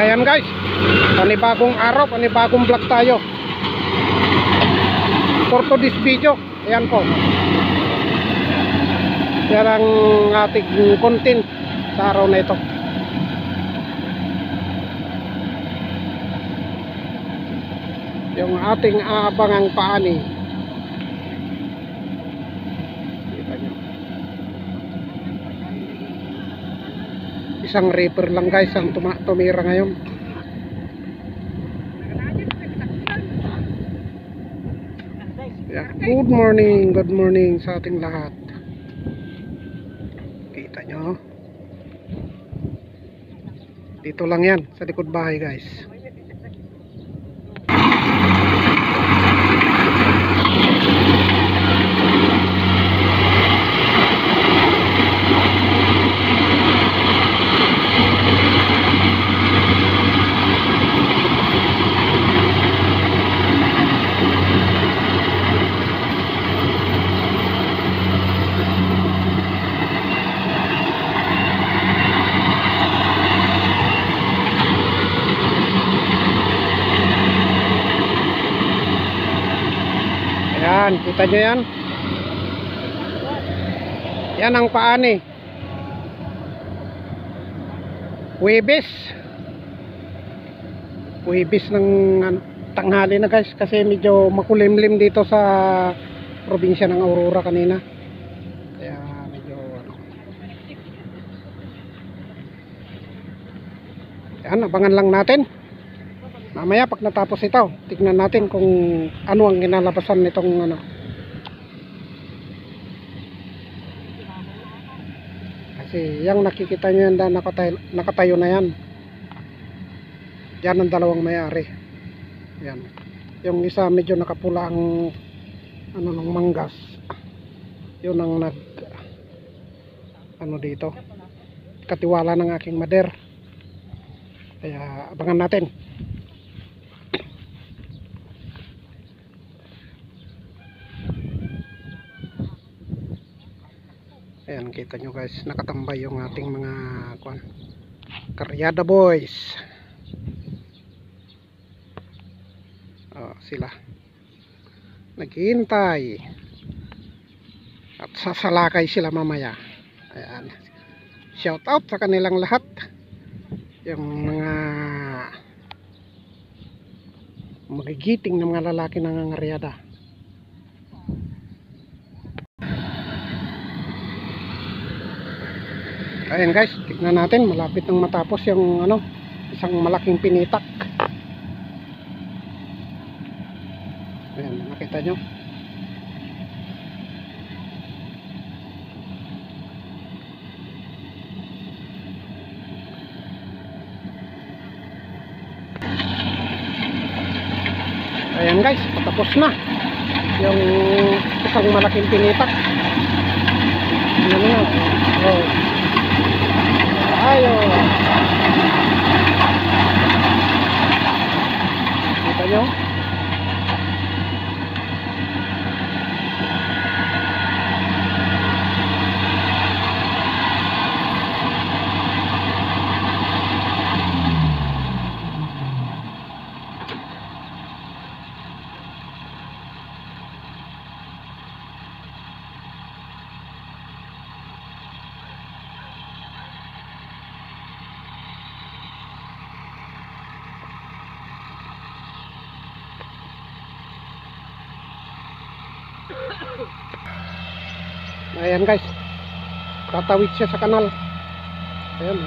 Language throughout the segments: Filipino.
Ayan guys, panibagong araw, panibagong vlog tayo. For today's video, ayan po, yan ang ating content sa araw na ito. Yung ating aabangang paani. Kita nyo, isang reaper lang guys ang tumira ngayon. Good morning sa ating lahat. Kita nyo, dito lang yan sa likod bahay guys. Ayan, kita nyo yan. Yan ang paani. Huwebes ng tanghali na guys, kasi medyo makulimlim dito sa probinsya ng Aurora kanina. Kaya medyo yan, abangan lang natin. Mamaya pag natapos ito, tignan natin kung ano ang kinalabasan nitong kasi yung nakikita nyo yan, nakatayo na yan. Yan ang dalawang may-ari. Yan. Yung isa medyo nakapula ang ng manggas. Yun ang dito, katiwala ng aking mader. Kaya abangan natin. Ayan, kita nyo guys, nakatambay yung ating mga karyada boys. Sila naghihintay at sasalakay sila mamaya. Ayan, shout out sa kanilang lahat, yung mga magigiting ng mga lalaki ng karyada. Ayan guys, tignan natin, malapit nang matapos yung isang malaking pinitak. Ayan, nakita nyo. Ayan guys, patapos na yung isang malaking pinitak. Ayan na. Oh. Ayo. Kita nyo? Ayan guys, tatawid siya sa kanal. Ayan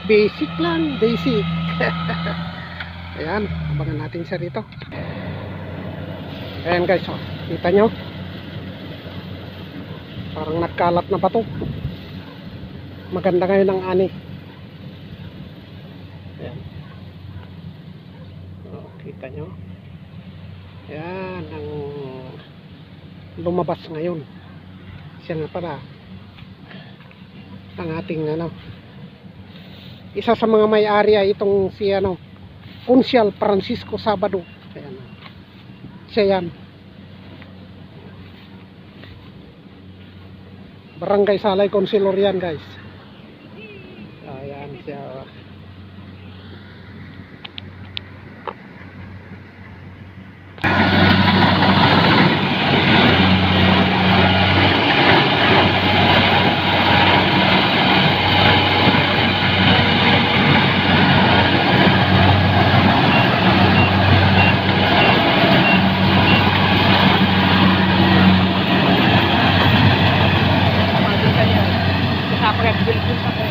basic lang, basic. Ayan, abangan natin siya rito. Ayan guys, kita nyo, parang nagkalat na bato. Maganda ngayon ang ani. Ayan, kita nyo, yan ang lumabas ngayon. Siya nga pala ang ating isa sa mga may-ari ay itong si Consial Francisco Sabado. Ayan, siya yan. Barangay Salay Consilor yan, guys. Ayan siya.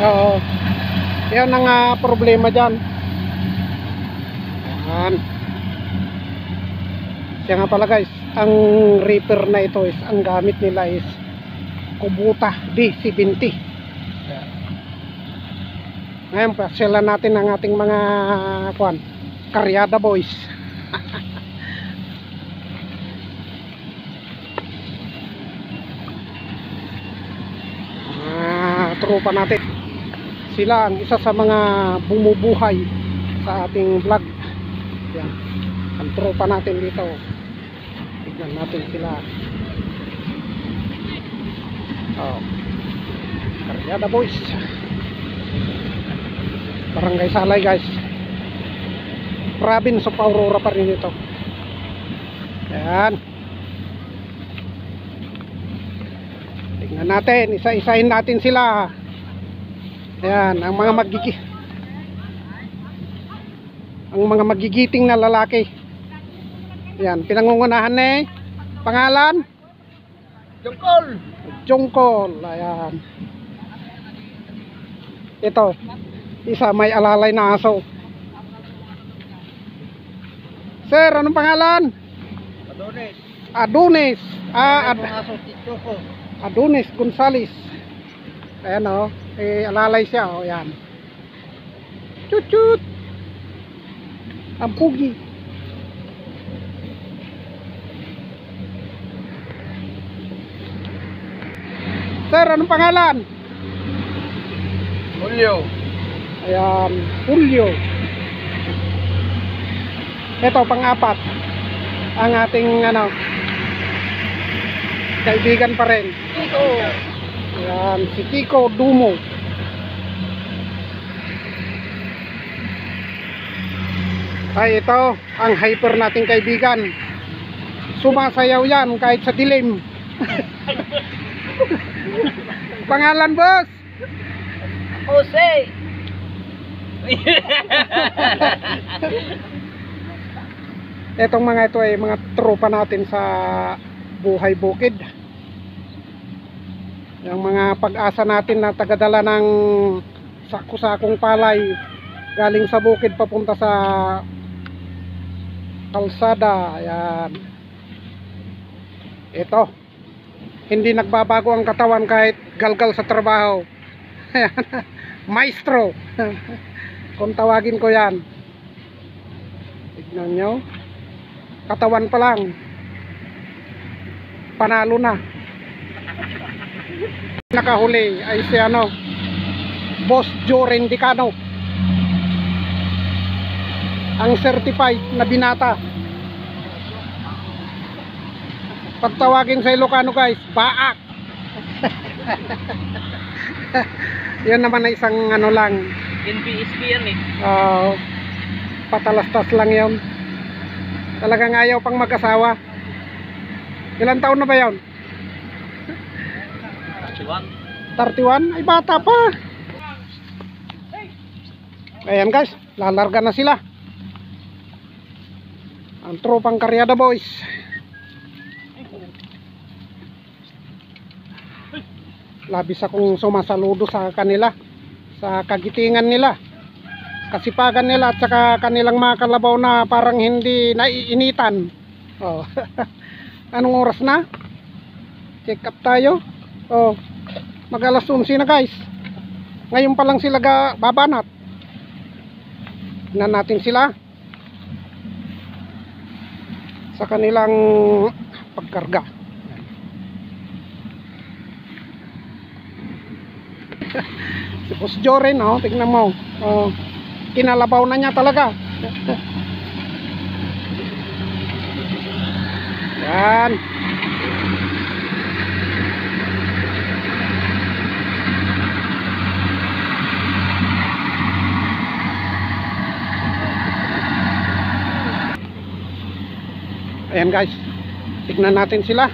Oo. Yan ang problema dyan. Ayan. Kaya nga pala guys, ang reaper na ito is, ang gamit nila is Kubota D70. Ngayon pa, sila natin ang ating mga karyada boys. Tropa natin, sila ang isa sa mga bumubuhay sa ating vlog. Yan, ang tropa natin dito. Tignan natin sila. Karyada boys, Barangay Salay guys, province of Aurora pa rin ito. Yan, tignan natin, isa-isahin natin sila. Ayan, ang mga magigiting na lalaki. Ayan, pinangungunahan eh. Pangalan? Jungkol. Jungkol. Ayan. Ito, isa may alalay na aso. Sir, anong pangalan? Adonis. Adonis. Aso Tito ko. Adonis Gonzales. Ayan o, alalay siya o, yan. Chut chut. Ang pugi. Sir, anong pangalan? Julio. Ayan, Julio. Ito, pang-apat, ang ating kaibigan pa rin. Tito. Ayan, si Kiko Dumo. Ay, ito ang hyper nating kaibigan. Sumasayaw yan kahit sa dilim. Pangalan boss? Jose. Etong mga ito ay mga tropa natin sa buhay bukid. Yung mga pag-asa natin na tagadala ng sako-sakong palay galing sa bukid papunta sa kalsada. Ayan. Ito, hindi nagbabago ang katawan kahit galgal sa trabaho. Maestro. Kung tawagin ko yan. Tignan nyo, katawan pa lang panalo na. Nakahuli ay si Boss Joe Rendicano, ang certified na binata. Pagtawagin sa Ilocano guys, baak. Yan naman na isang lang, NBSP yan eh. patalastas lang yon. Talagang ayaw pang mag-asawa. Ilang taon na ba yon? 31? Ay bata pa. Ayan guys, lalarga na sila. Ang tropang karyada boys. Labis akong sumasaludo sa kanila, sa kagitingan nila, kasipagan nila, at saka kanilang mga kalabaw na parang hindi naiinitan. Anong oras na? Check up tayo. Mag alas 11 na guys. Ngayon pa lang sila babanat. Tignan natin sila sa kanilang pagkarga. Si Boss Joren, tignan mo, kinalabaw na niya talaga. Yan. Ayan guys, tignan natin sila.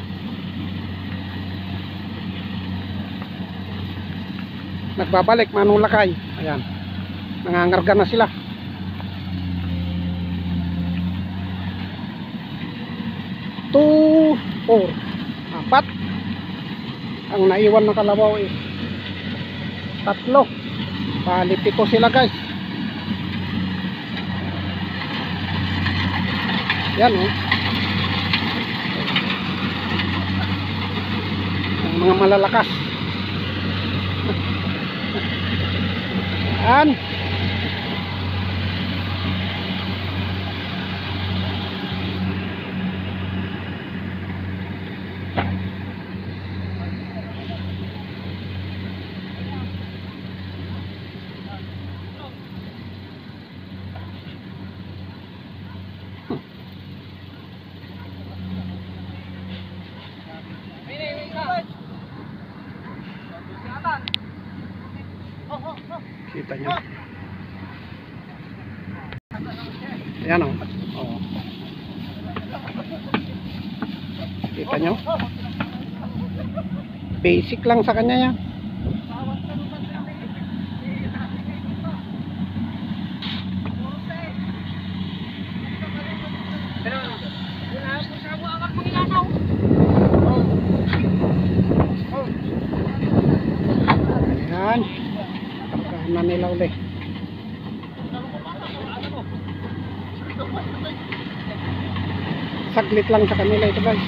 Nagbabalik Manong Lakay. Ayan, nangangarga na sila. 2, 4, 4. Ang naiwan na kalabaw is 3. Bali 7 sila guys. Yan oh. Ang mga malalakas. Yan. Kita nyo. Ayan o. Oh. Kita nyo. Basic lang sa kanya yan. Ayan. Pagkahan na nila ulit. Saglit lang sa kanila ito guys.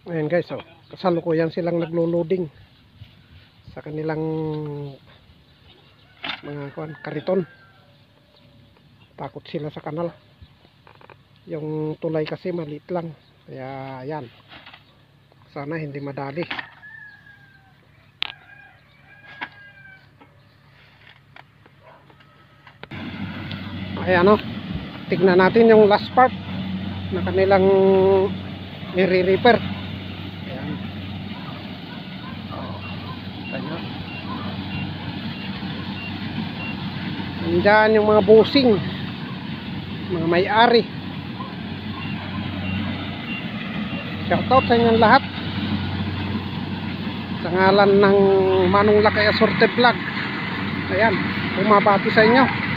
Ayan guys, oh, kasalukuyan silang naglo-loading sa kanilang mga kariton. Takot sila sa kanal. Yung tulay kasi maliit lang. Kaya yan. Sana hindi madali. Ayan o. Tignan natin yung last part na kanilang nire-repair. Ayan. Ayan. Nandyan yung mga busing, mga may-ari. Shoutout sa inyong lahat. Sa ngalan ng Manong Lakay Asorte Vlog. Ayan, bumabati sa inyo.